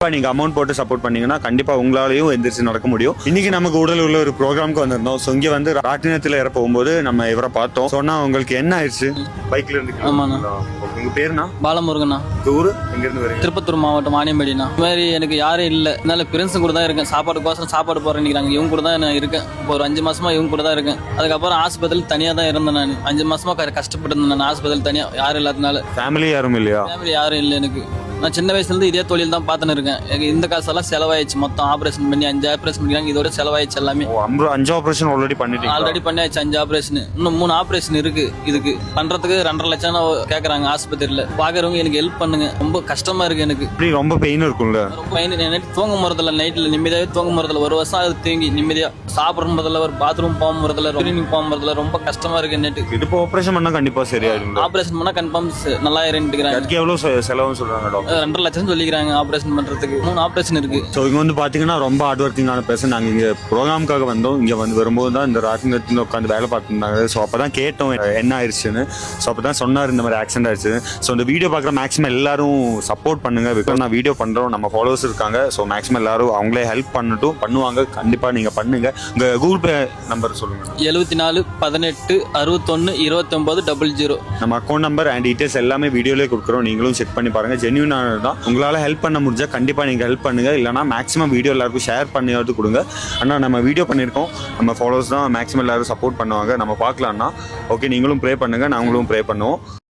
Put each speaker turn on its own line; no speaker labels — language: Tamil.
நீங்க அமௌண்ட் போட்டு சப்போர்ட் பண்ணீங்கன்னா கண்டிப்பா உங்களாலையும் எந்திரிச்சு நடக்க முடியும். இன்னைக்கு நமக்கு உடல் உள்ள ஒரு ப்ரோக்ராமுக்கு வந்திருந்தோம். ஸோ இங்க வந்து ராட்டினத்துல ஏற போகும்போது நம்ம இவரை பார்த்தோம். சொன்னா உங்களுக்கு என்ன ஆயிடுச்சு? பைக்ல இருந்து
ஆமாண்ணா.
உங்க பேருனா?
பாலமுருகண்ணா.
ஊரு எங்க இருந்து வரீங்க?
திருப்பத்தூர் மாவட்டம் வாணியம்பேடிண்ணா. இந்த மாதிரி எனக்கு யாரும் இல்லை, அதனால ஃப்ரெண்ட்ஸும் கூட தான் இருக்கேன். சாப்பாடுக்கோசரம் சாப்பாடு போறேன் நினைக்கிறாங்க. இவங்க கூட தான் நான் இருக்கேன். இப்போ ஒரு 5 மாசமா இவங்க கூட தான் இருக்கேன். அதுக்கப்புறம் ஆஸ்பத்திரியில் தனியாக தான் இருந்தேன். நான் 5 மாசமா கஷ்டப்பட்டு இருந்தேன். நான் ஆஸ்பத்திரியில் தனியாக யாரும் இல்லாதனால.
ஃபேமிலி யாரும் இல்லையா?
ஃபேமிலி யாரும் இல்லை எனக்கு. நான் சின்ன வயசுலேருந்து இதே தொழில் தான் பார்த்துன்னு இருக்கேன். எனக்கு இந்த காசெல்லாம் செலவாயிடுச்சு. மொத்தம் ஆப்ரேஷன் பண்ணி 5 ஆப்ரேஷன் பண்ணிக்கிறாங்க. இதோட செலவாயிடுச்சு எல்லாமே.
5 ஆப்ரேஷன் ஆல்ரெடி பண்ணிட்டீங்க?
ஆல்ரெடி பண்ணியாச்சு 5 ஆப்ரேஷன். இன்னும் 3 ஆப்ரேஷன் இருக்கு. இதுக்கு பண்றதுக்கு 2.5 லட்சம் கேட்கறாங்க ஆஸ்பத்திரியில். பாக்குறவங்க எனக்கு ஹெல்ப் பண்ணுங்க. ரொம்ப கஷ்டமா இருக்கு எனக்கு.
ரொம்ப பெயின் இருக்கும்ல?
ரொம்ப பெயின். நைட் தூங்க முறதில்ல. நைட்ல நிம்மதியாவே தூங்க முறதில்ல. ஒரு வருஷம் அது தூங்கி நிம்மதியா சாப்பிடும் போதில்ல, ஒரு பாத்ரூம் போக முறதில்ல, கிளீனிங் போக முறதில்ல. ரொம்ப கஷ்டமா இருக்கு நெட்டு.
இது இப்போ ஆப்ரேஷன் பண்ணா கண்டிப்பா சரியாயிடும்.
ஆப்ரேஷன் பண்ணா கன்ஃபார்ம் நல்லா இருந்துக்கிறாங்க.
அதுக்கு எவ்வளவு செலவுன்னு சொல்றாங்க டாக்டர்?
2.5 லட்சம் சொல்லிக்கிறாங்க ஆப்ரேஷன் பண்றதுக்கு. 3 ஆப்ரேஷன் இருக்கு.
ஸோ இங்க வந்து பாத்தீங்கன்னா ரொம்ப ஹார்ட் ஒர்க்கிங்கான பர்சன். நாங்க இங்க ப்ரோக்ராமுக்காக வந்தோம். இங்க வந்து வரும்போது தான் இந்த ராட்டினத்துல உட்காந்து வேலை பார்த்துருந்தாங்க. ஸோ அப்பதான் கேட்டோம் என்ன ஆயிடுச்சுன்னு. ஸோ அப்பதான் சொன்னார் இந்த மாதிரி ஆக்சிடென்ட் ஆயிடுச்சு. ஸோ இந்த வீடியோ பார்க்குற மேக்ஸிமம் எல்லாரும் சப்போர்ட் பண்ணுங்க. பிகாஸ் நான் வீடியோ பண்றோம், நம்ம ஃபாலோவர்ஸ் இருக்காங்க. ஸோ மேக்ஸிமம் எல்லாரும் அவங்களே ஹெல்ப் பண்ணுவாங்க. கண்டிப்பா நீங்க பண்ணுங்க. உங்க கூகுள் பே நம்பர் சொல்லுங்க.
74 18 61 29 00.
நம்ம அக்கௌண்ட் நம்பர் அண்ட் டீடைல்ஸ் எல்லாமே வீடியோலேயே கொடுக்குறோம். நீங்களும் செக் பண்ணி பாருங்க. ஜென்யூனானது தான். உங்களால ஹெல்ப் பண்ண முடிஞ்சா கண்டிப்பா நீங்க ஹெல்ப் பண்ணுங்க. இல்லைனா மேக்ஸிமம் வீடியோ எல்லாருக்கும் ஷேர் பண்ணியாவது கொடுங்க. ஆனால் நம்ம வீடியோ பண்ணியிருக்கோம். நம்ம ஃபாலோவர்ஸ் தான் மேக்ஸிமம் எல்லாரும் சப்போர்ட் பண்ணுவாங்க. நம்ம பார்க்கலாம்னா ஓகே, நீங்களும் ப்ரே பண்ணுங்க, நாங்களும் ப்ரே பண்ணுவோம்.